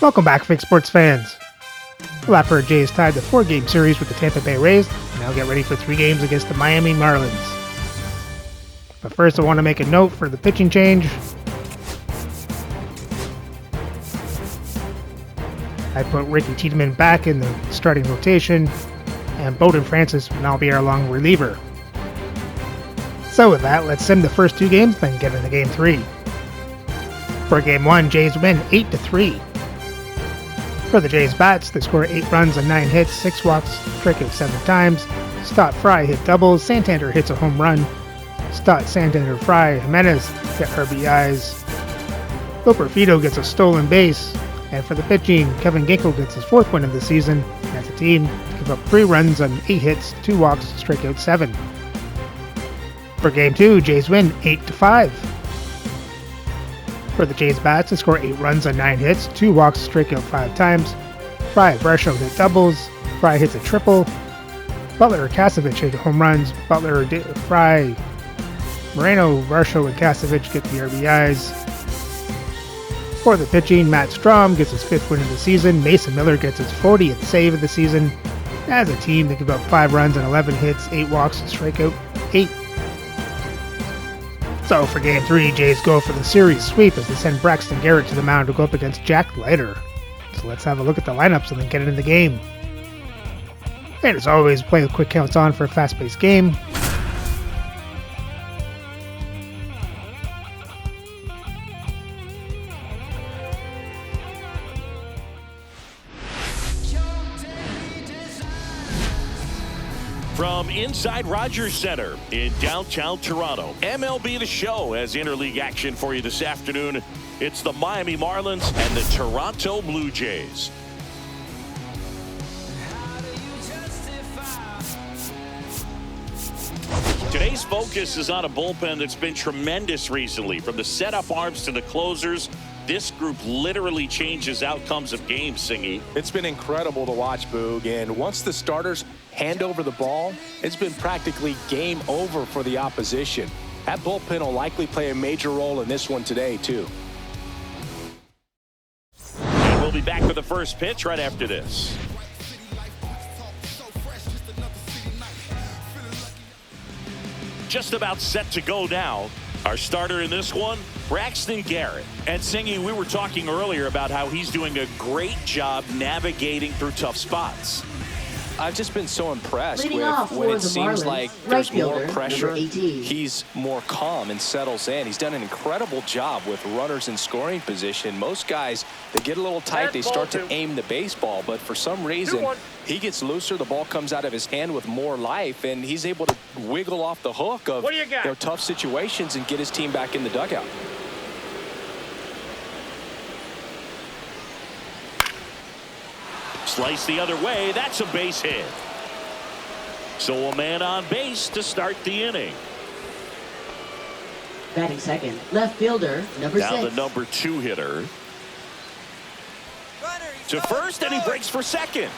Welcome back, Fake Sports fans. The Lapper Jays tied the 4-game series with the Tampa Bay Rays, and now get ready for 3 games against the Miami Marlins. But first, I want to make a note for the pitching change. I put Ricky Tiedemann back in the starting rotation, and Bowden Francis will now be our long reliever. So with that, let's sim the first 2 games, then get into Game 3. For Game 1, Jays win 8-3. For the Jays bats, they score 8 runs on 9 hits, 6 walks, strike out 7 times. Stott, Fry hit doubles, Santander hits a home run. Stott, Santander, Fry, Jimenez get RBIs. Loper Fido gets a stolen base. And for the pitching, Kevin Ginkel gets his 4th win of the season. As a team, they give up 3 runs on 8 hits, 2 walks, strike out 7. For Game 2, Jays win 8-5. For the Jays bats, they score 8 runs on 9 hits, 2 walks, strike out 5 times. Fry, Varsho hit doubles. Fry hits a triple. Butler, Kasevich hit home runs. Butler, Fry, Moreno, Varsho, and Kasevich get the RBIs. For the pitching, Matt Strom gets his 5th win of the season. Mason Miller gets his 40th save of the season. As a team, they give up 5 runs on 11 hits, 8 walks, and strike out 8. So for Game 3, Jays go for the series sweep as they send Braxton Garrett to the mound to go up against Jack Leiter. So let's have a look at the lineups and then get into the game. And as always, play with quick counts on for a fast-paced game. From inside Rogers Center in downtown Toronto, MLB The Show has interleague action for you this afternoon. It's the Miami Marlins and the Toronto Blue Jays. Today's focus is on a bullpen that's been tremendous recently. From the setup arms to the closers, this group literally changes outcomes of games, Singy. It's been incredible to watch, Boog, and once the starters hand over the ball, it's been practically game over for the opposition. That bullpen will likely play a major role in this one today, too. And we'll be back for the first pitch right after this. Just about set to go now. Our starter in this one, Braxton Garrett. And Singy, we were talking earlier about how he's doing a great job navigating through tough spots. I've just been so impressed Leading with off when for it the seems Marlins, like right there's fielder, more pressure. number 18. He's more calm and settles in. He's done an incredible job with runners in scoring position. Most guys, they get a little tight, they start to aim the baseball, but for some reason, he gets looser, the ball comes out of his hand with more life, and he's able to wiggle off the hook of tough situations and get his team back in the dugout. Slice the other way. That's a base hit. So a man on base to start the inning. Batting second, left fielder, number 6. Now the number 2 hitter. To first, and he breaks for second.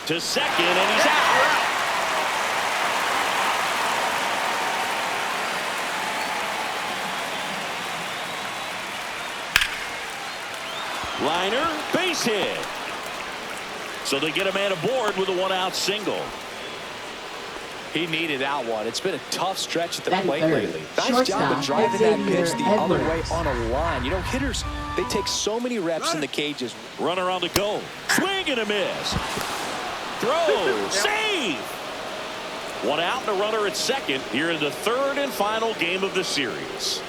To second, and he's out. Liner, base hit. So they get a man aboard with a 1-out single. He needed that one. It's been a tough stretch at the Batting plate third, lately. Nice job of driving that pitch the other way on a line. You know, hitters, they take so many reps in the cages. Runner on the go. Swing and a miss. Throw. Save. 1 out and a runner at second here in the 3rd and final game of the series.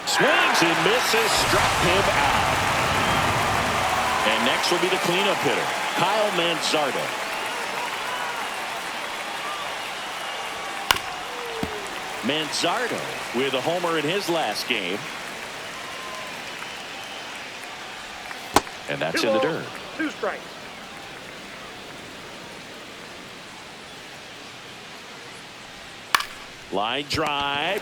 Swings and misses. Struck him out. And next will be the cleanup hitter, Kyle Manzardo. Manzardo with a homer in his last game. And that's in the dirt. 2 strikes. Line drive.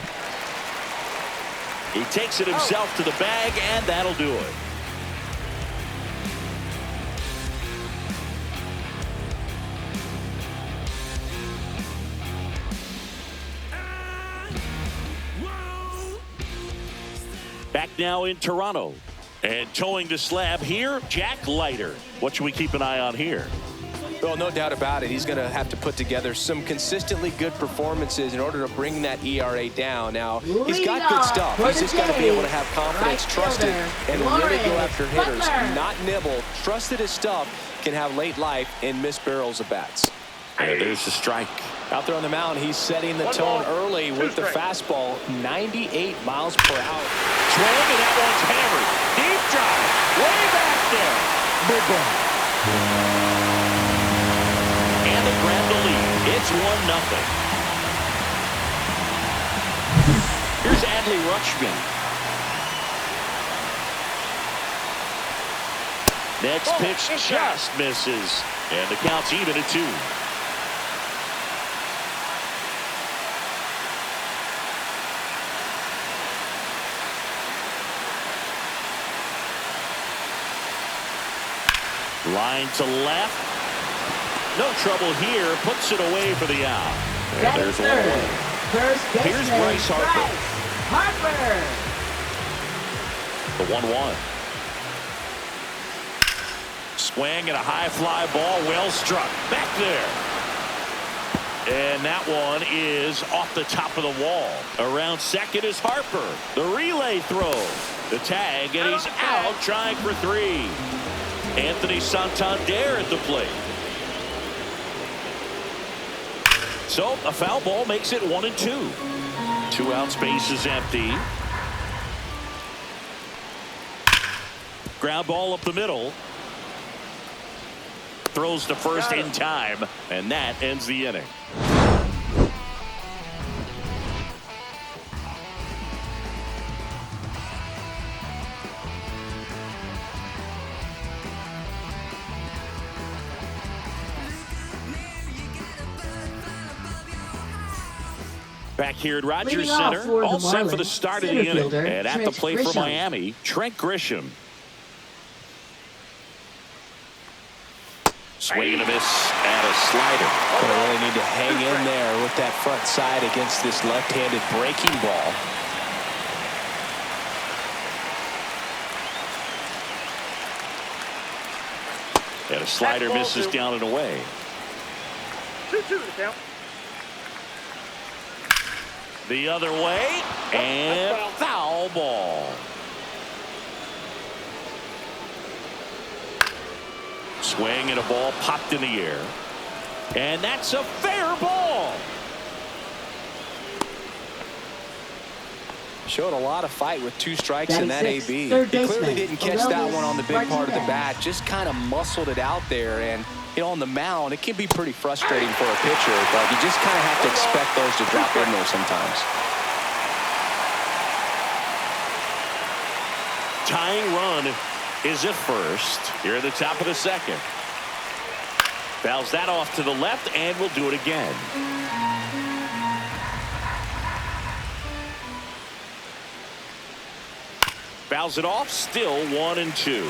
He takes it himself to the bag, and that'll do it. Back now in Toronto. And towing the slab here, Jack Leiter. What should we keep an eye on here? Well, no doubt about it. He's going to have to put together some consistently good performances in order to bring that ERA down. Now, he's got good stuff. He's just got to be able to have confidence, trust it, and really go after hitters, not nibble. Trusted his stuff can have late life and miss barrels of bats. And there's the strike. Out there on the mound, he's setting the tone early with the fastball, 98 miles per hour. Swing, and that one's hammered. Deep drive, way back there. Big one. And they grab the lead. It's 1-0. Here's Adley Rutschman. Next pitch just misses. And the count's even at 2. Line to left. No trouble here. Puts it away for the out. And there's one. Here's Bryce Harper. The 1-1. Swing and a high fly ball. Well struck. Back there. And that one is off the top of the wall. Around second is Harper. The relay throw. The tag, and he's out trying for 3. Anthony Santander at the plate. So a foul ball makes it 1-2. 2 outs, base is empty. Ground ball up the middle. Throws to first in time, and that ends the inning. Back here at Rogers Center, all set for the start of the inning. And at the plate for Miami, Trent Grisham. Swing and a miss and a slider. They really need to hang in there with that front side against this left-handed breaking ball. And a slider misses down and away. 2-2 the count. The other way, and foul ball. Swing and a ball popped in the air. And that's a fair ball. Showed a lot of fight with 2 strikes in that AB. He clearly didn't catch that one on the big part of the bat. Just kind of muscled it out there. And, you know, on the mound, it can be pretty frustrating for a pitcher. But you just kind of have to expect those to drop in there sometimes. Tying run is at first. Here at the top of the second. Fouls that off to the left, and we'll do it again. Fouls it off, still 1-2.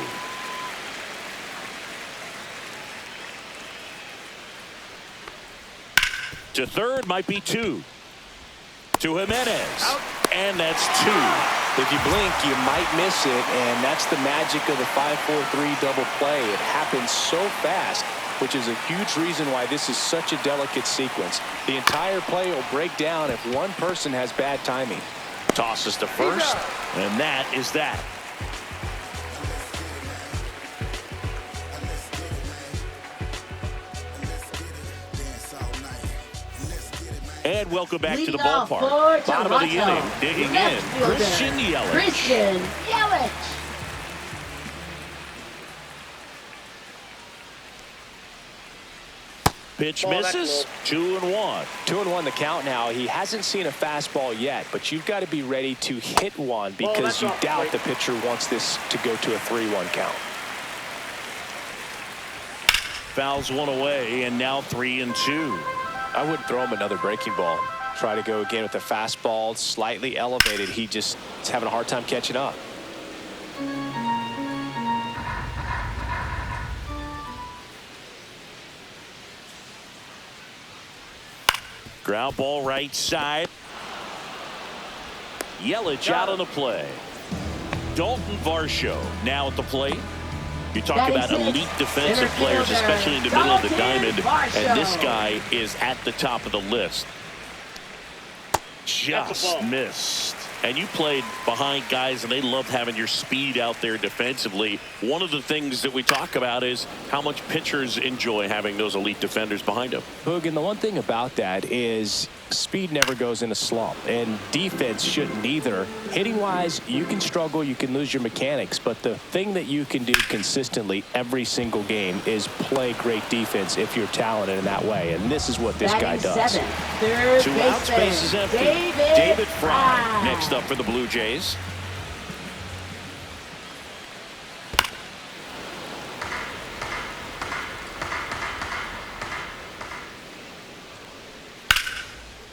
To third might be 2. To Jimenez. And that's 2. If you blink, you might miss it, and that's the magic of the 5-4-3 double play. It happens so fast, which is a huge reason why this is such a delicate sequence. The entire play will break down if one person has bad timing. Tosses to first, and that is that. And welcome back to the ballpark. Bottom of the inning, digging in, Christian Yelich. Pitch misses, 2-1. 2-1 the count now. He hasn't seen a fastball yet, but you've got to be ready to hit one because you doubt the pitcher wants this to go to a 3-1 count. Fouls one away, and now 3-2. I wouldn't throw him another breaking ball. Try to go again with the fastball, slightly elevated. He just is having a hard time catching up. Ground ball right side. Yelich out on the play. Dalton Varsho now at the plate. You talk about elite defensive players, especially in the middle of the diamond, and this guy is at the top of the list. Just missed. And you played behind guys, and they loved having your speed out there defensively. One of the things that we talk about is how much pitchers enjoy having those elite defenders behind them. Hoog, and the one thing about that is speed never goes in a slump, and defense shouldn't either. Hitting-wise, you can struggle, you can lose your mechanics, but the thing that you can do consistently every single game is play great defense if you're talented in that way, and this is what this guy does. 2 outs, base is empty. David Fry next up for the Blue Jays.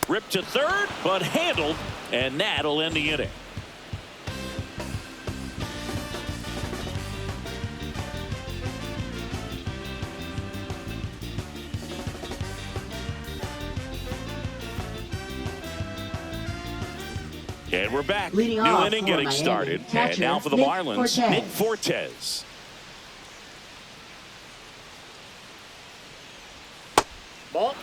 Ripped to third, but handled, and that'll end the inning. And we're back. Leading New off inning for getting Miami. started. Catcher, and now for the Nick Marlins, Fortes. Nick Fortes. Ball.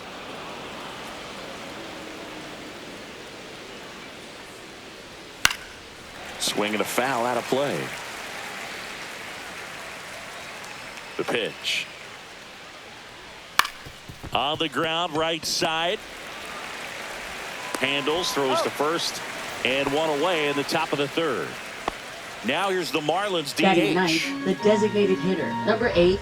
Swing and a foul out of play. The pitch. On the ground, right side. Handles, throws to first, and one away in the top of the third. Now here's the Marlins Batting DH. ninth, the designated hitter, number 8.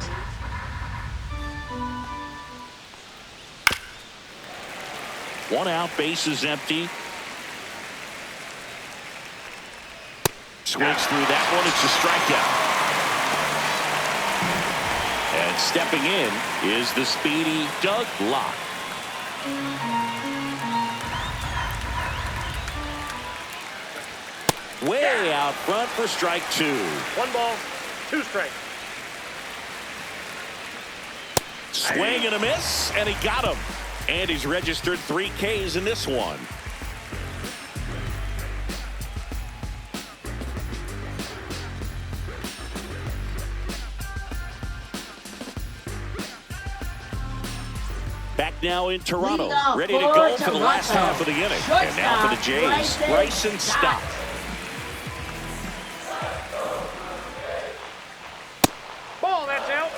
One out, base is empty. Swings through that one, it's a strikeout. And stepping in is the speedy Doug Locke. Way out front for strike 2. 1 ball, 2 strikes. Swing and a miss, and he got him. And he's registered 3 Ks in this one. Back now in Toronto, ready to go for the last half of the inning. And now for the Jays, Bryson Stott. Ball, that's out.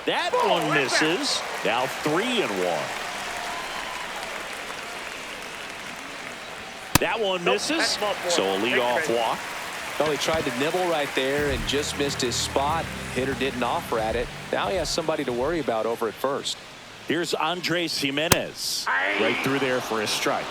That one misses. Now 3-1. That one misses. So a leadoff walk. Well, he tried to nibble right there and just missed his spot. Hitter didn't offer at it. Now he has somebody to worry about over at first. Here's Andres Jimenez. Right through there for a strike.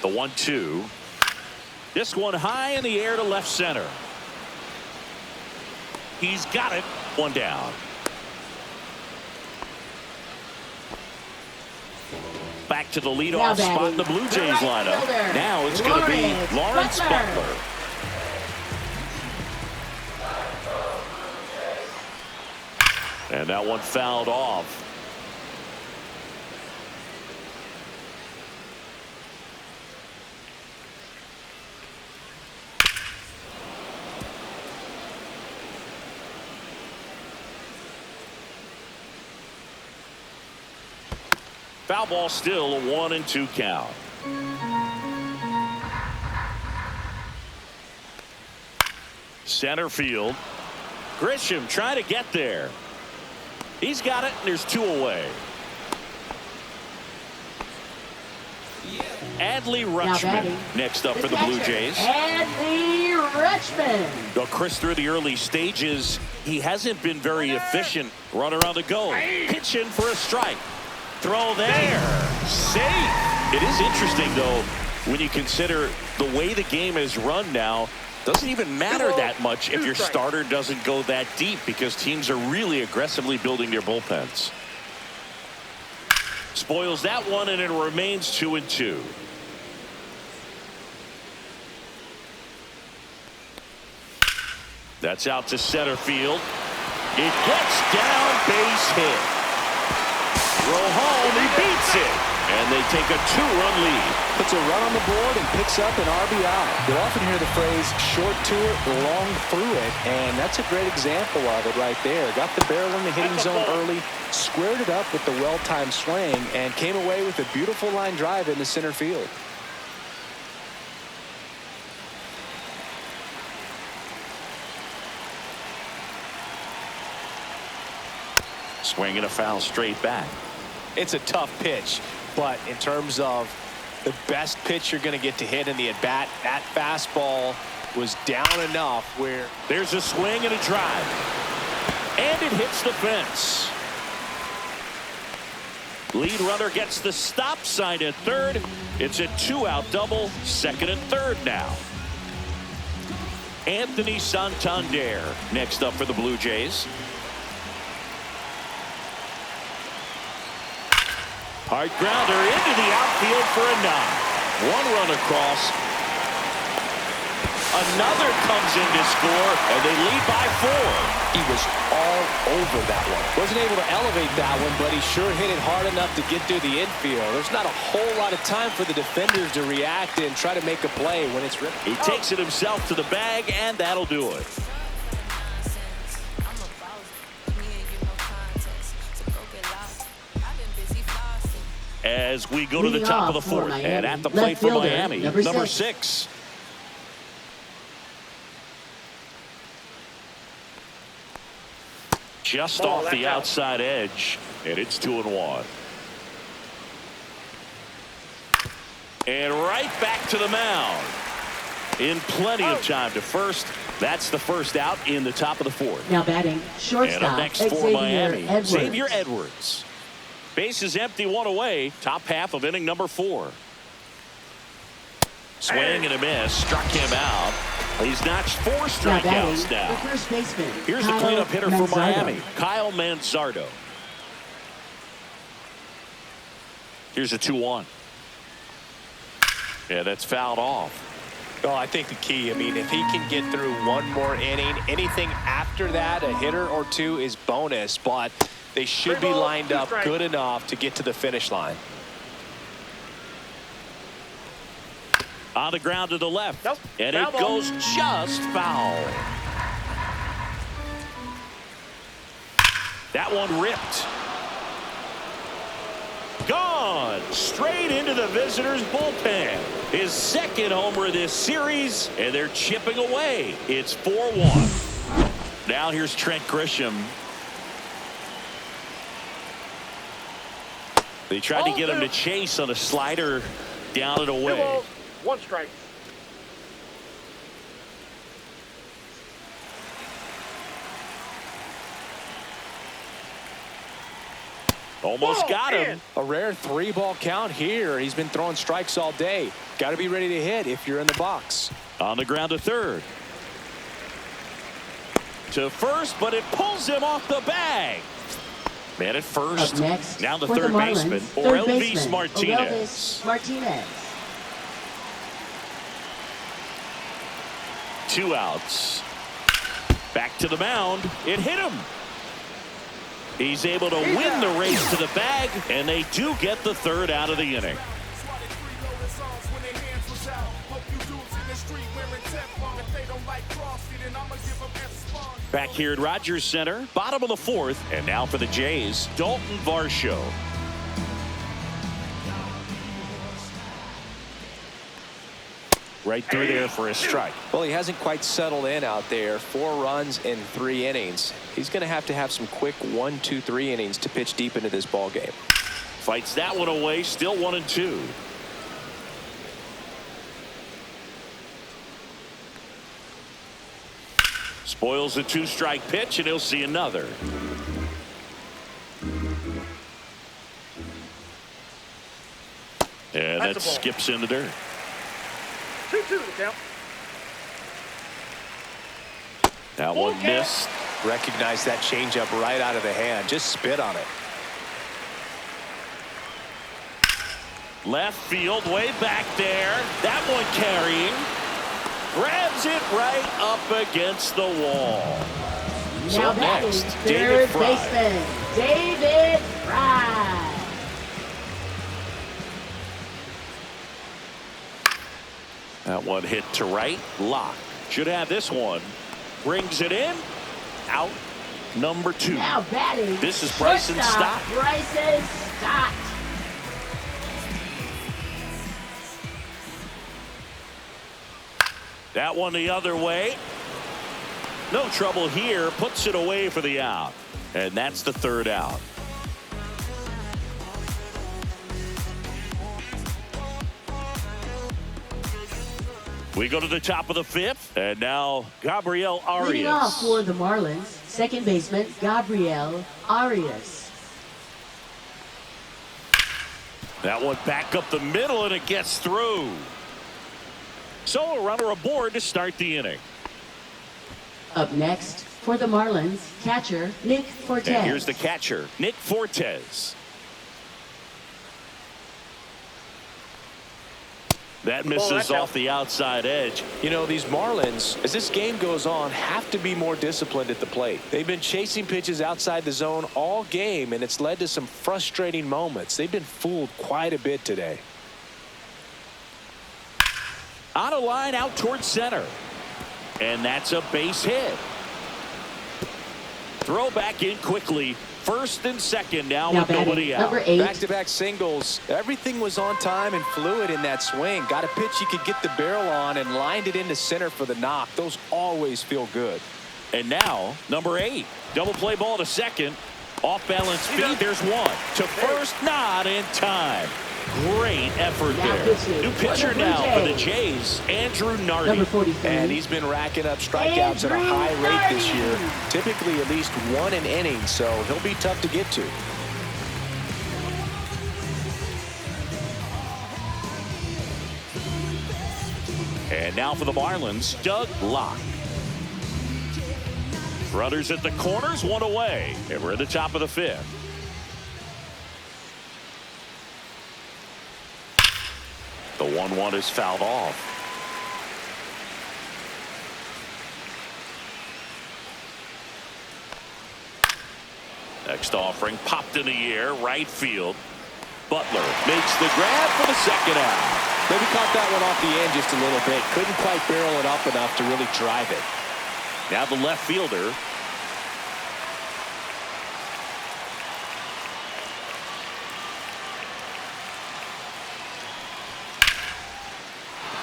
The 1-2. This one high in the air to left center. He's got it. 1 down. Back to the leadoff spot in the Blue Jays lineup. Now it's going to be Lawrence Butler. And that one fouled off. Foul ball, still a 1-2 count. Center field. Grisham trying to get there. He's got it, and there's 2 away. Adley Rutschman next up for the Blue Jays. Adley Rutschman. Though Chris, through the early stages, he hasn't been very efficient. Runner on the go. Pitch in for a strike. Throw there. Safe. It is interesting, though, when you consider the way the game is run now. Doesn't even matter that much if your starter doesn't go that deep, because teams are really aggressively building their bullpens. Spoils that one, and it remains 2-2. That's out to center field. It gets down, base hit. Throw home, he beats it. And they take a 2-run lead. Puts a run on the board and picks up an RBI. You'll often hear the phrase short to it, long through it, and that's a great example of it right there. Got the barrel in the hitting zone early, squared it up with the well-timed swing, and came away with a beautiful line drive into center field. Swing and a foul straight back. It's a tough pitch, but in terms of the best pitch you're going to get to hit in the at-bat, that fastball was down enough where there's a swing and a drive. And it hits the fence. Lead runner gets the stop sign at third. It's a 2-out double, second and third now. Anthony Santander next up for the Blue Jays. Hard grounder into the outfield for a knock. 1 run across. Another comes in to score, and they lead by 4. He was all over that one. Wasn't able to elevate that one, but he sure hit it hard enough to get through the infield. There's not a whole lot of time for the defenders to react and try to make a play when it's ripped. He takes it himself to the bag, and that'll do it. As we go to the top of the 4th, and at the plate for Miami, number 6. Just off the outside edge, and it's 2-1. And right back to the mound. In plenty of time to first. That's the first out in the top of the 4th. Now batting, shortstop, and up next for Miami, Edwards. Xavier Edwards. Base is empty, 1 away. Top half of inning number 4. Swing and a miss. Struck him out. He's notched 4 strikeouts now. The first baseman, Here's the cleanup hitter for Miami, Kyle Manzardo. Here's a 2-1. Yeah, that's fouled off. Well, I think the key, I mean, if he can get through 1 more inning, anything after that, a hitter or 2 is bonus, but they should be lined up good enough to get to the finish line. On the ground to the left. Nope. And it goes just foul. That one ripped. Gone. Straight into the visitors' bullpen. His 2nd homer this series, and they're chipping away. It's 4-1. Now here's Trent Grisham. They tried to get him to chase on a slider down and away. 2 balls, 1 strike. Almost got him. A rare 3-ball count here. He's been throwing strikes all day. Got to be ready to hit if you're in the box. On the ground to third. To first, but it pulls him off the bag. Man at first. Up next, now the for third Marlins, baseman, Orelvis Martinez. 2 outs. Back to the mound. It hit him. He's able to win the race to the bag, and they do get the 3rd out of the inning. Back here at Rogers Center, bottom of the 4th, and now for the Jays, Dalton Varsho. Right through there for a strike. Well, he hasn't quite settled in out there. 4 runs in 3 innings. He's going to have some quick 1, 2, 3 innings to pitch deep into this ball game. Fights that one away, still 1-2. Spoils a 2-strike pitch, and he'll see another. And that skips in the dirt. 2-2 the count. That one missed. Recognize that changeup right out of the hand. Just spit on it. Left field, way back there. That one carrying. grabs it right up against the wall. So Now next, batting, David third Fry. baseman, David Fry. That one hit to right. Lock. Should have this one. Brings it in. Out. Number 2. Now batting, This is Bryson shortstop, Stott. Bryson Stott. That one the other way. No trouble here. Puts it away for the out. And that's the third out. We go to the top of the 5th. And now Gabriel Leading off for Arias. the Marlins, second baseman, Gabriel Arias. That one back up the middle and it gets through. So a runner aboard to start the inning. Up next for the Marlins, catcher, Nick Fortes. And here's the catcher, Nick Fortes. That misses that's off the outside edge. You know, these Marlins, as this game goes on, have to be more disciplined at the plate. They've been chasing pitches outside the zone all game, and it's led to some frustrating moments. They've been fooled quite a bit today. On a line out towards center. And that's a base hit. Throw back in quickly. First and second now with batting, nobody out. number 8. Back-to-back singles. Everything was on time and fluid in that swing. Got a pitch you could get the barrel on and lined it into center for the knock. Those always feel good. And now, number 8. Double play ball to second. Off balance feed. There's one. To first, not in time. Great effort Now there. pitching New for pitcher the Blue now for the Jays. Jays, Andrew Number Nardi. 43. And he's been racking up strikeouts at a high rate this year. Typically at least one an inning, so he'll be tough to get to. And now for the Marlins, Doug Locke. Runners at the corners, one away. And we're at the top of the 5th. The 1-1 is fouled off. Next offering popped in the air, right field. Butler makes the grab for the second out. Maybe caught that one off the end just a little bit. Couldn't quite barrel it up enough to really drive it. Now the left fielder.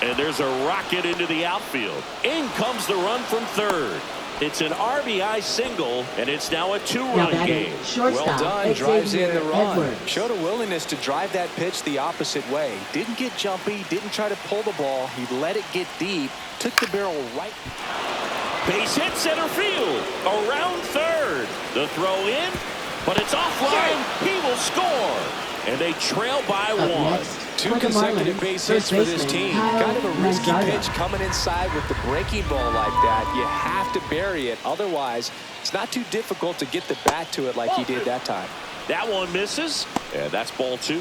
And there's a rocket into the outfield. In comes the run from third. It's an RBI single, and it's now a 2-run game. Well done. Drives in the run. Edwards. Showed a willingness to drive that pitch the opposite way. Didn't get jumpy. Didn't try to pull the ball. He let it get deep. Took the barrel right. Base hit center field. Around third. The throw in, but it's offline. He will score. And they trail by Up 1. next, Two for the consecutive Marlins, base hits first for this baseman, team. Kyle Kind of a risky Manzardo. pitch coming inside with the breaking ball like that. You have to bury it. Otherwise, it's not too difficult to get the bat to it like he did that time. That one misses, and that's ball 2.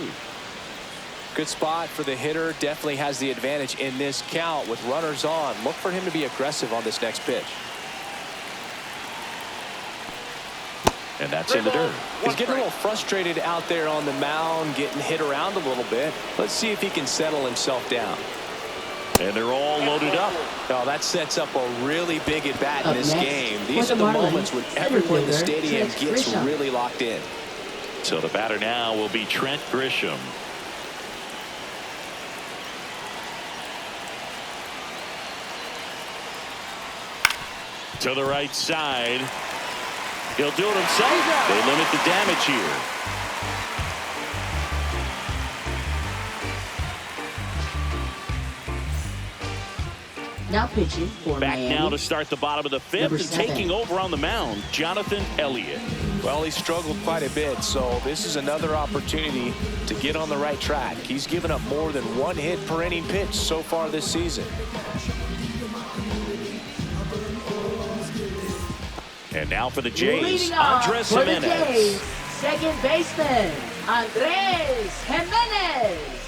Good spot for the hitter. Definitely has the advantage in this count with runners on. Look for him to be aggressive on this next pitch. And that's in the dirt. He's getting a little frustrated out there on the mound, getting hit around a little bit. Let's see if he can settle himself down. And they're all loaded up. Oh, that sets up a really big at bat in Up this next, game. for These the are the Marlins, moments when center everyone in the fielder, stadium Trent gets Grisham. really locked in. So the batter now will be Trent Grisham. To the right side. He'll do it himself. They limit the damage here. Now pitching for Back Miami. now to start the bottom of the 5th Number and 7. taking over on the mound, Jonathan Elliott. Well, he struggled quite a bit, so this is another opportunity to get on the right track. He's given up more than one hit per inning pitch so far this season. And now for the Jays, Leading off Andres for the Jimenez. Jays, second baseman, Andres Jimenez.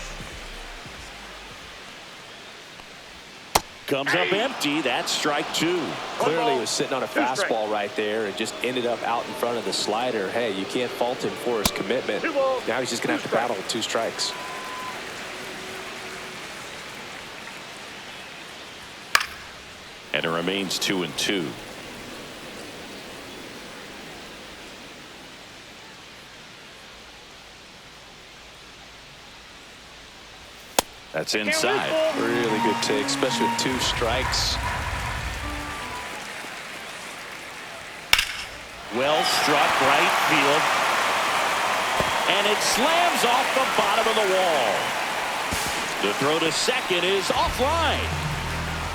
Comes up empty. That's strike two. Clearly he was sitting on a fastball right there and just ended up out in front of the slider. Hey, you can't fault him for his commitment. Now he's just going to have to battle with 2 strikes. And it remains 2-2. That's inside. Really good take, especially with 2 strikes. Well struck right field. And it slams off the bottom of the wall. The throw to second is offline.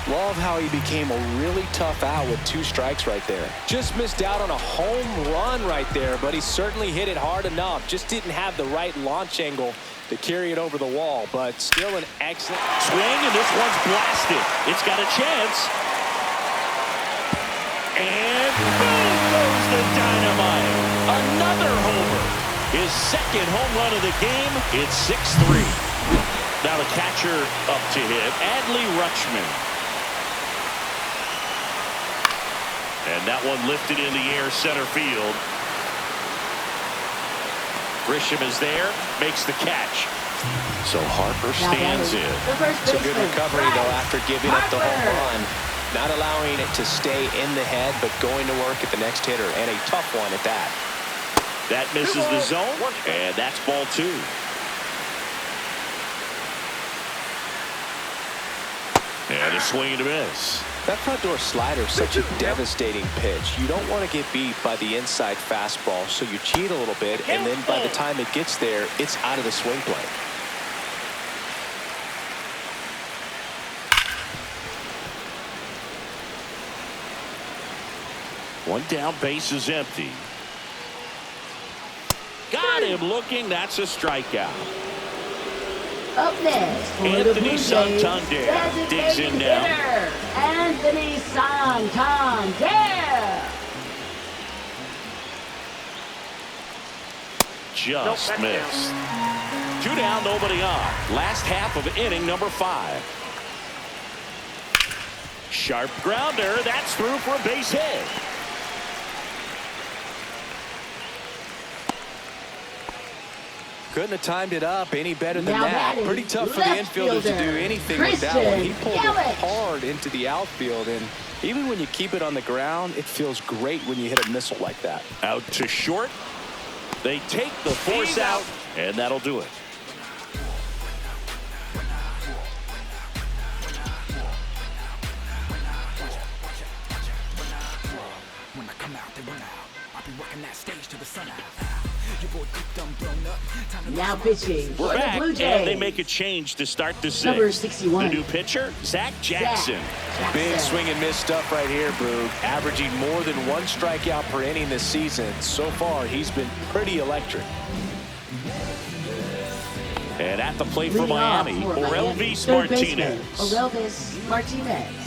Love how he became a really tough out with 2 strikes right there. Just missed out on a home run right there, but he certainly hit it hard enough. Just didn't have the right launch angle to carry it over the wall, but still an excellent swing, and this one's blasted. It's got a chance. And boom goes the dynamite. Another homer. His second home run of the game. It's 6-3. Now the catcher up to hit, Adley Rutschman. And that one lifted in the air center field. Grisham is there, makes the catch. So Harper stands in. It's a good recovery, though, after giving up the home run. Not allowing it to stay in the head, but going to work at the next hitter, and a tough one at that. That misses the zone, and that's ball 2. And a swing and a miss. That front door slider is such a devastating pitch. You don't want to get beat by the inside fastball, so you cheat a little bit, and then by the time it gets there, it's out of the swing plane. One down, base is empty. Got him looking. That's a strikeout. Up next, for the Anthony Blue Jays, Santander digs in now. hitter, Anthony Santander. Just missed. 2 down, nobody on. Last half of inning number 5. Sharp grounder. That's through for a base hit. Couldn't have timed it up any better than Now that. batting, Pretty tough for the infielder to do anything with that one. He pulled it Yelich. hard into the outfield, and even when you keep it on the ground, it feels great when you hit a missile like that. Out to short. They take the force out, and that'll do it. When I come out, they run out. I'll be working that stage to the sun out. Your boy cooked them blown up. Now pitching for We're the back, Blue Jays. and they make a change to start the 6th. Number 61. The new pitcher, Zach Jackson. Big swing and miss stuff right here, Boog. Averaging more than 1 strikeout per inning this season. So far, he's been pretty electric. And at the plate for Leading off Miami, for Orelvis third baseman, Martinez. Orelvis Martinez.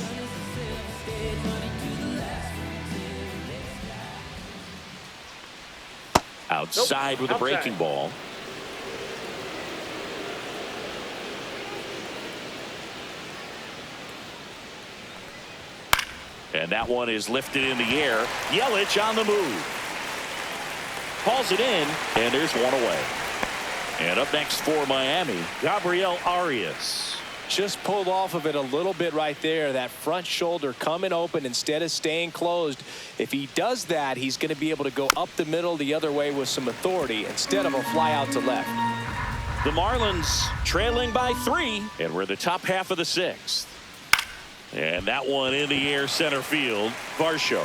Outside with a breaking ball. And that one is lifted in the air. Yelich on the move. Calls it in, and there's one away. And up next for Miami, Gabriel Arias. Just pulled off of it a little bit right there. That front shoulder coming open instead of staying closed. If he does that, he's going to be able to go up the middle the other way with some authority instead of a fly out to left. The Marlins trailing by 3, and we're the top half of the 6th. And that one in the air center field. Varsho.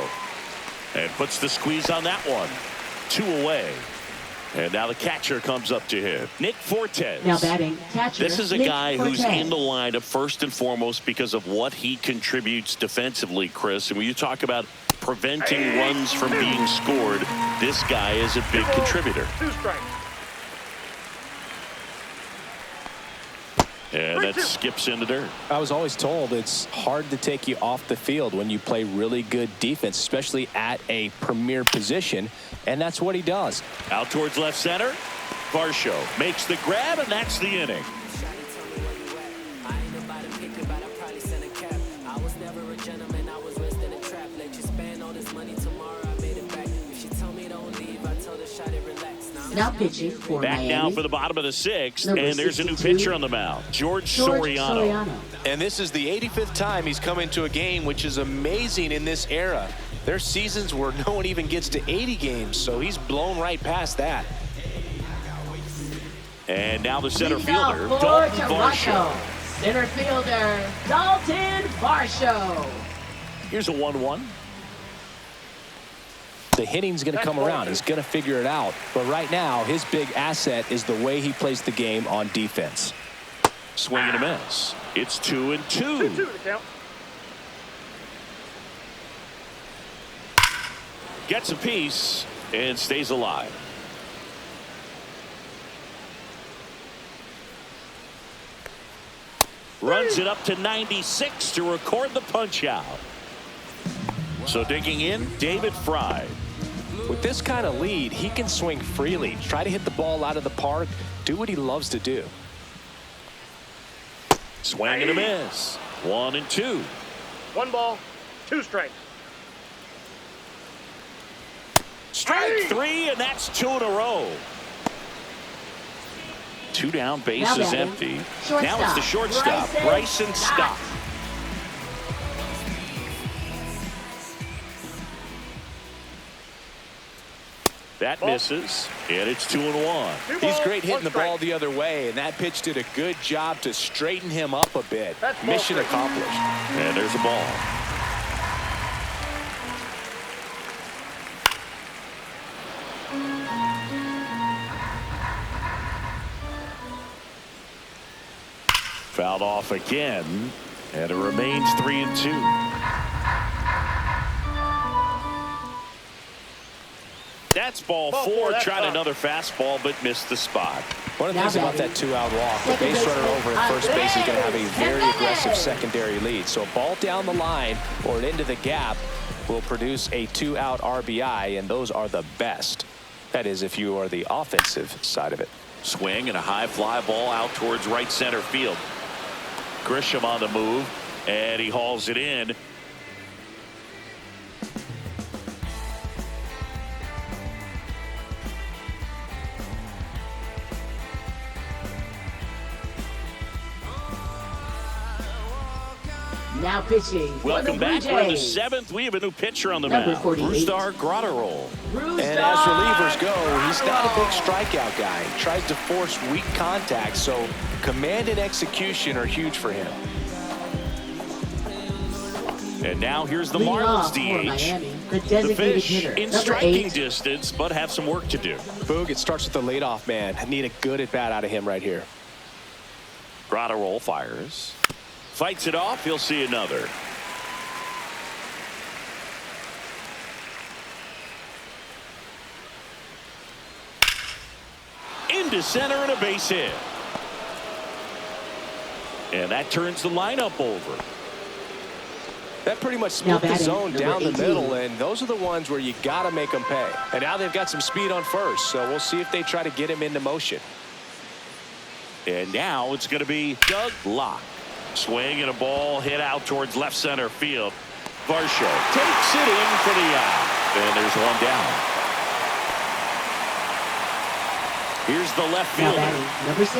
And puts the squeeze on that one. 2 away. And now the catcher comes up to him. Nick Fortes. Now batting, catcher. This is a Nick guy who's Fortes. in the lineup first and foremost because of what he contributes defensively, Chris. And when you talk about preventing runs from being scored, this guy is a big contributor. 2 strikes. And that skips into dirt. I was always told it's hard to take you off the field when you play really good defense, especially at a premier position, and that's what he does. Out towards left center. Varsho makes the grab, and that's the inning. Now pitching for Back Miami. now for the bottom of the sixth, Number and there's a new 62, pitcher on the mound, George George Soriano. And this is the 85th time he's come into a game, which is amazing in this era. There's seasons where no one even gets to 80 games, so he's blown right past that. And now the center Leading off fielder, for Dalton Toronto, Varsho. center fielder, Dalton Varsho. Here's a 1-1. The hitting's going to come around. He's going to figure it out. But right now, his big asset is the way he plays the game on defense. Swing and a miss. It's 2-2. 2-2 the count. Gets a piece and stays alive. Runs it up to 96 to record the punch out. So digging in, David Fry. With this kind of lead, he can swing freely, try to hit the ball out of the park, do what he loves to do. Swing and a miss. 1-2. 1 ball, 2 strikes. Strike 3, and that's 2 in a row. 2 down, base Now is batting, empty. shortstop, Now it's the shortstop, Bryson Stott. That misses, and it's 2-1. He's great hitting the ball the other way, and that pitch did a good job to straighten him up a bit. Mission accomplished. And there's a ball. Fouled off again, and it remains 3-2. That's ball 4. Tried another fastball, but missed the spot. One of the things about that 2-out walk, the base runner over at first base is going to have a very aggressive secondary lead. So a ball down the line or into the gap will produce a 2-out RBI, and those are the best. That is, if you are the offensive side of it. Swing and a high fly ball out towards right center field. Grisham on the move, and he hauls it in. Now pitching. Welcome back. We're in the 7th. We have a new pitcher on the mound. Brusdar Grotterol. And as relievers go, he's not a big strikeout guy. He tries to force weak contact, so command and execution are huge for him. And now here's the Marlins DH. The Fish in striking distance, but have some work to do. Boog, it starts with the leadoff man. Need a good at-bat out of him right here. Grotterol fires. Fights it off. He'll see another. Into center and a base hit. And that turns the lineup over. That pretty much split the zone down the middle, and those are the ones where you got to make them pay. And now they've got some speed on first, so we'll see if they try to get him into motion. And now it's going to be Doug Locke. Swing and a ball hit out towards left center field. Varsho takes it in for the out. And there's one down. Here's the left fielder. Number 6.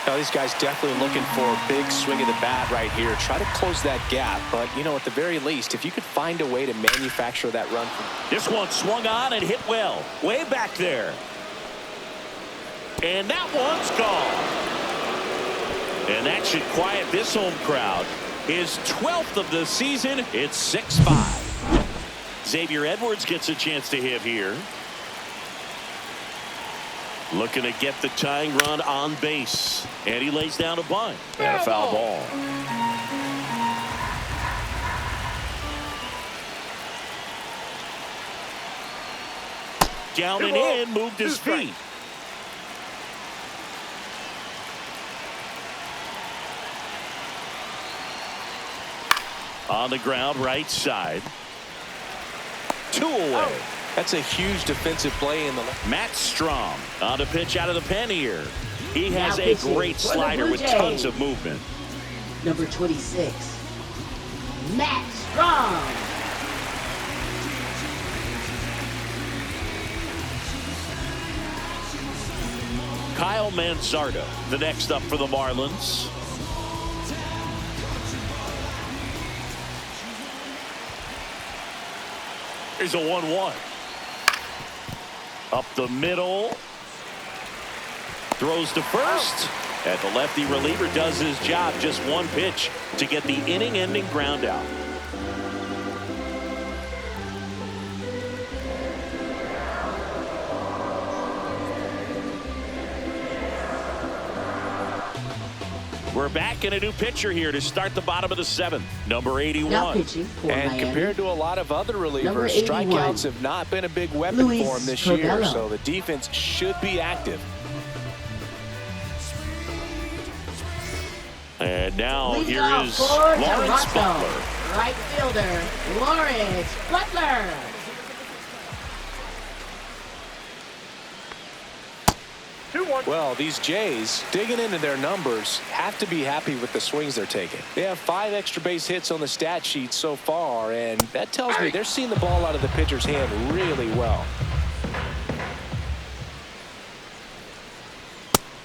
Now these guys definitely looking for a big swing of the bat right here. Try to close that gap, but you know, at the very least, if you could find a way to manufacture that run. This one swung on and hit well. Way back there. And that one's gone. And that should quiet this home crowd. His 12th of the season. It's 6-5. Xavier Edwards gets a chance to hit here. Looking to get the tying run on base. And he lays down a bunt. And a foul ball. Down and in, moved his feet. On the ground, right side. 2 away. That's a huge defensive play in the Matt Strom on the pitch out of the pen here. He has a great slider with tons of movement. Number 26, Matt Strom. Kyle Manzardo, the next up for the Marlins. Here's a 1-1. Up the middle. Throws to first. And the lefty reliever does his job. Just one pitch to get the inning-ending ground out. We're back in a new pitcher here to start the bottom of the seventh. Number 81. Now pitching for And Miami, compared to a lot of other relievers, Number 81, strikeouts have not been a big weapon Luis for him this year. Cordero. So the defense should be active. And now leads here off is for Lawrence Toronto. Butler. Right fielder, Lawrence Butler. 2-1. Well, these Jays, digging into their numbers, have to be happy with the swings they're taking. They have 5 extra base hits on the stat sheet so far, and that tells me they're seeing the ball out of the pitcher's hand really well.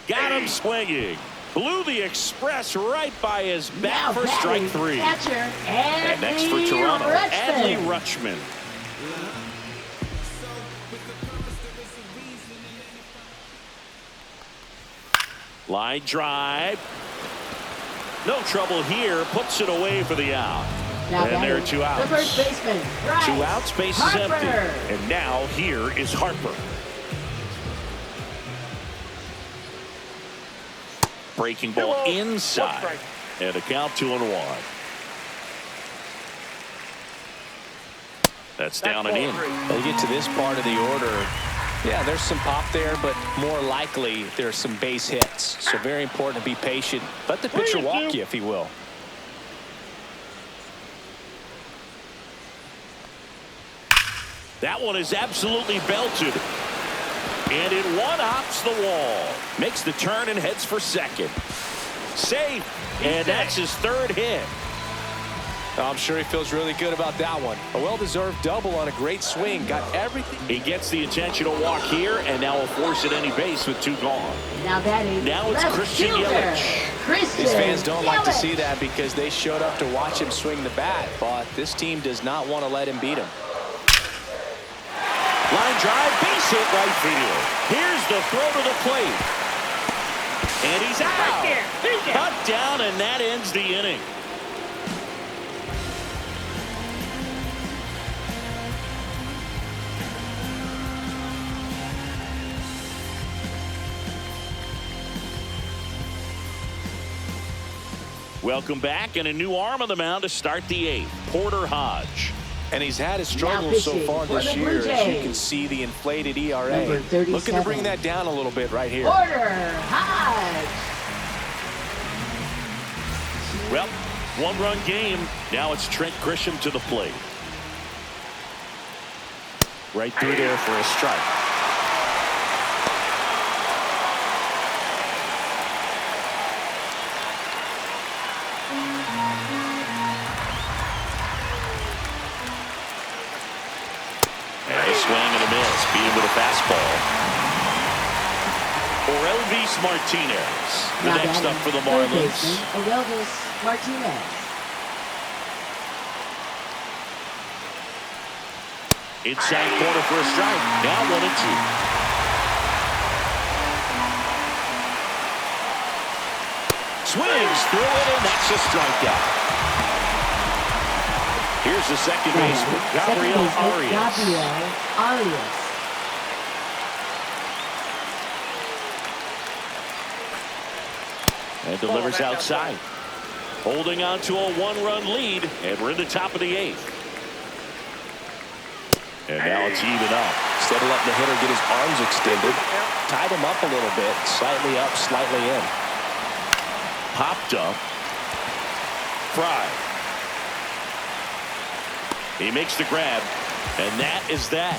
Got him swinging. Blew the express right by his bat Now for strike batting, 3. catcher, And next for Adley Toronto, Rutschman. Adley Rutschman. Line drive. No trouble here. Puts it away for the out. Now And there are batting, 2 outs. the first baseman, Bryce 2 outs, base is Harper. empty. And now here is Harper. Breaking ball 2-0, 1 inside. strike. And a count 2-1. That's down and in. They get to this part of the order. Yeah, there's some pop there, but more likely there's some base hits. So very important to be patient. Let the pitcher walk you, if he will. That one is absolutely belted. And it one-hops the wall. Makes the turn and heads for second. Safe. And that's his 3rd hit. I'm sure he feels really good about that one. A well-deserved double on a great swing. Got everything. He gets the intentional walk here, and now will force at any base with 2 gone. Now batting, Now it's left Christian fielder, Yelich. Christian These fans don't like to Yelich. see that because they showed up to watch him swing the bat. But this team does not want to let him beat him. Line drive, base hit right field. Here's the throw to the plate. And he's out. Cut down, and that ends the inning. Welcome back, and a new arm on the mound to start the 8th. Porter Hodge. And he's had his struggles so pitching far for this the year. Blue As you Jays. can see the inflated ERA. Number 37. Looking to bring that down a little bit right here. Porter Hodge. Well, 1-run game. Now it's Trent Grisham to the plate. Right through there for a strike. And a swing and a miss. Beat him with a fastball. Orelvis Martinez, the Now next up batting, for the 3rd Marlins. baseman, Orelvis Martinez. Inside corner for a strike. Now 1-2. Swings through it, and that's a strikeout. Here's the second baseman, Gabriel Arias. Gabriel Arias. And delivers outside. Holding on to a 1-run lead, and we're in the top of the 8th. And now it's even up. Instead of letting the hitter get his arms extended, tied him up a little bit. Slightly up, slightly in. Popped up. Fry. He makes the grab, and that is that.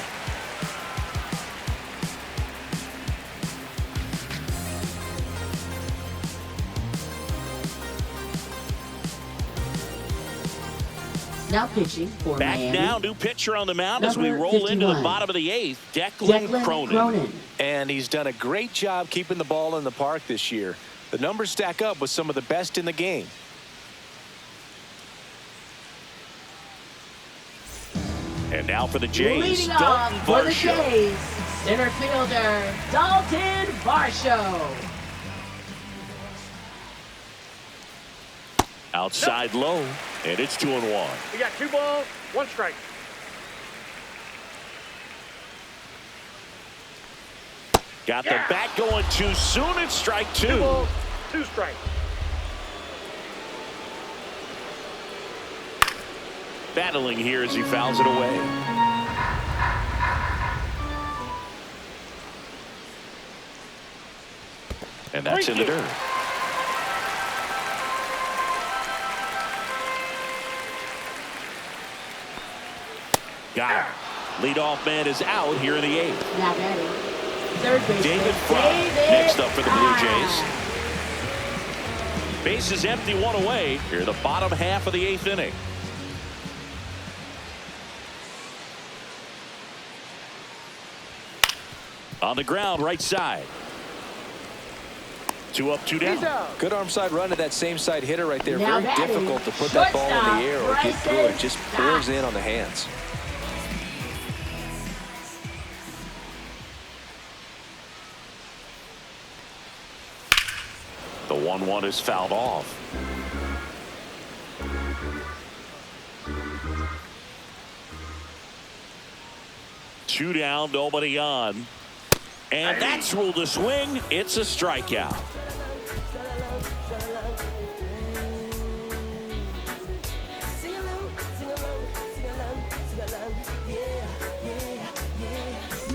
Now pitching for Back Miami. now, new pitcher on the mound as we Number roll into the 51. bottom of the 8th, Declan Cronin. And he's done a great job keeping the ball in the park this year. The numbers stack up with some of the best in the game. And now for the Jays, Leading Dalton off for the Varsho. Jays, center fielder Dalton Varsho. Outside low, and it's 2-1. We got 2 balls, 1 strike. Got the bat going too soon. It's strike 2. 2 balls, 2 strikes. Battling here as he fouls it away. And that's in the dirt. Got him. Leadoff man is out here in the 8th. Now batting, third baseman David Fry next up for the Blue Jays. Base is empty, 1 away. Here the bottom half of the 8th inning. On the ground, right side. 2 up, 2 down. Good arm side run to that same side hitter right there. Now Very batting, difficult to put that ball in the air or get through it. Bryson Just Stott. pours in on the hands. The 1-1 is fouled off. Two down, nobody on. And that's ruled a swing. It's a strikeout.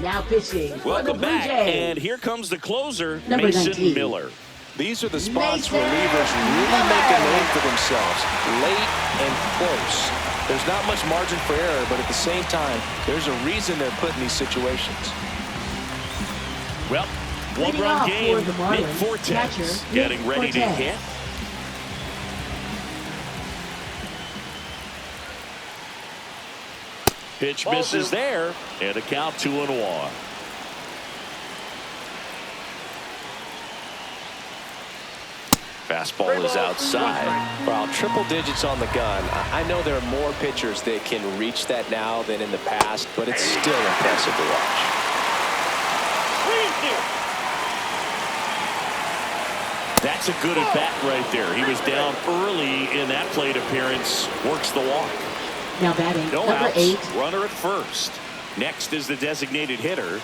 Now pitching for the Welcome Blue back. Jays. And here comes the closer, Number Mason 19. Miller. These are the spots Mason relievers really Miller. make a name for themselves. Late and close. There's not much margin for error, but at the same time, there's a reason they're put in these situations. Well, Leading one-run off game. for the Marlins, Nick Fortes catcher, getting Nick ready to Fortes. hit. Pitch misses there, and a count 2-1. Fastball is outside. While triple digits on the gun, I know there are more pitchers that can reach that now than in the past, but it's still impressive to watch. That's a good at bat right there. He was down early in that plate appearance. Works the walk. Now batting, No number outs. 8. Runner at first. Next is the designated hitter.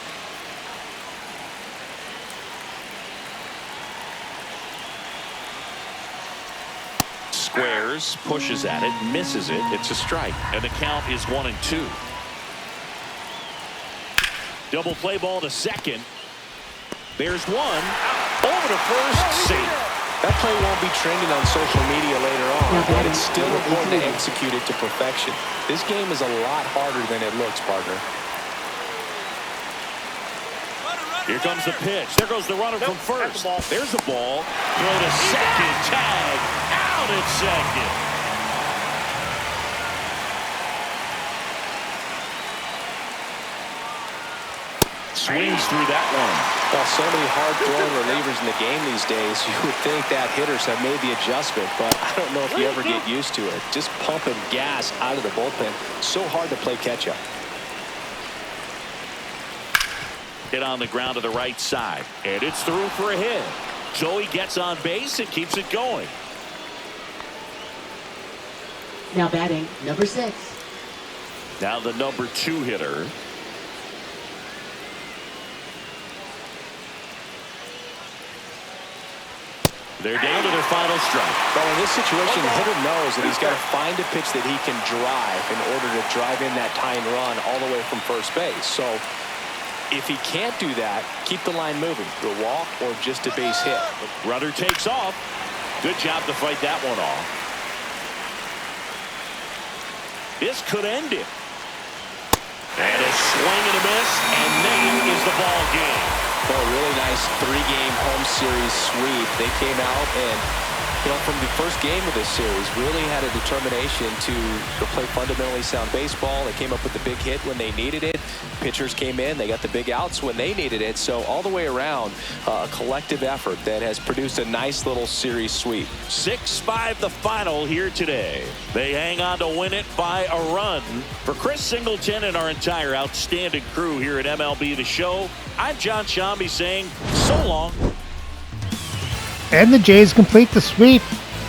Squares, pushes at it, misses it. It's a strike, and the count is 1-2. Double play ball to second. There's one. Over to first, safe. That play won't be trending on social media later on, Now but batting, it's still number important to 18. execute it to perfection. This game is a lot harder than it looks, partner. Here comes the pitch. There goes the runner from first. There's the ball. Throw to second. Tag. Out at second. Swings through that one. Well, so many hard-throwing relievers in the game these days, you would think that hitters have made the adjustment, but I don't know if you ever get used to it. Just pumping gas out of the bullpen. So hard to play catch-up. Hit on the ground to the right side, and it's through for a hit. Joey gets on base and keeps it going. Now batting, number 6. Now the number 2 hitter. They're down to their final strike. Well, in this situation, the hitter knows that he's got to find a pitch that he can drive in order to drive in that tying run all the way from first base. So if he can't do that, keep the line moving. The walk or just a base hit. Runner takes off. Good job to fight that one off. This could end it. And a swing and a miss, and that is the ball game. Well, a really nice 3-game home series sweep. They came out and from the first game of this series, really had a determination to play fundamentally sound baseball. They came up with the big hit when they needed it. Pitchers came in, they got the big outs when they needed it. So all the way around, a collective effort that has produced a nice little series sweep. 6-5 the final here today. They hang on to win it by a run. For Chris Singleton and our entire outstanding crew here at MLB The Show, I'm John Shambi saying so long. And the Jays complete the sweep.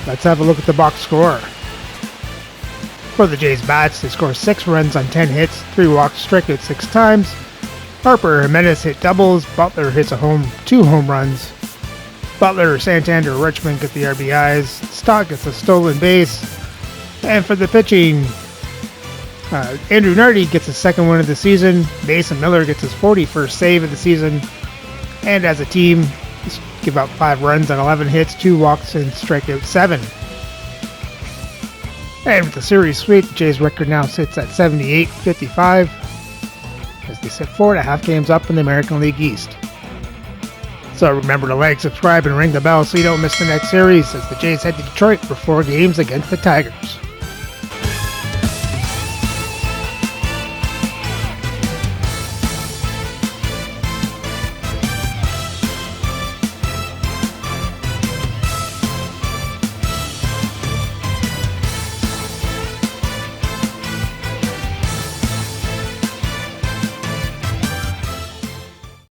Let's have a look at the box score. For the Jays bats, they score 6 runs on 10 hits, 3 walks, struck out 6 times. Harper, Jimenez hit doubles. Butler hits 2 home runs. Butler, Santander, Richmond get the RBIs. Stott gets a stolen base. And for the pitching, Andrew Nardi gets his 2nd win of the season. Mason Miller gets his 41st save of the season. And as a team, give up 5 runs on 11 hits, 2 walks, and strike out 7. And with the series sweep, the Jays' record now sits at 78-55 as they sit 4.5 games up in the American League East. So remember to like, subscribe, and ring the bell so you don't miss the next series as the Jays head to Detroit for 4 games against the Tigers.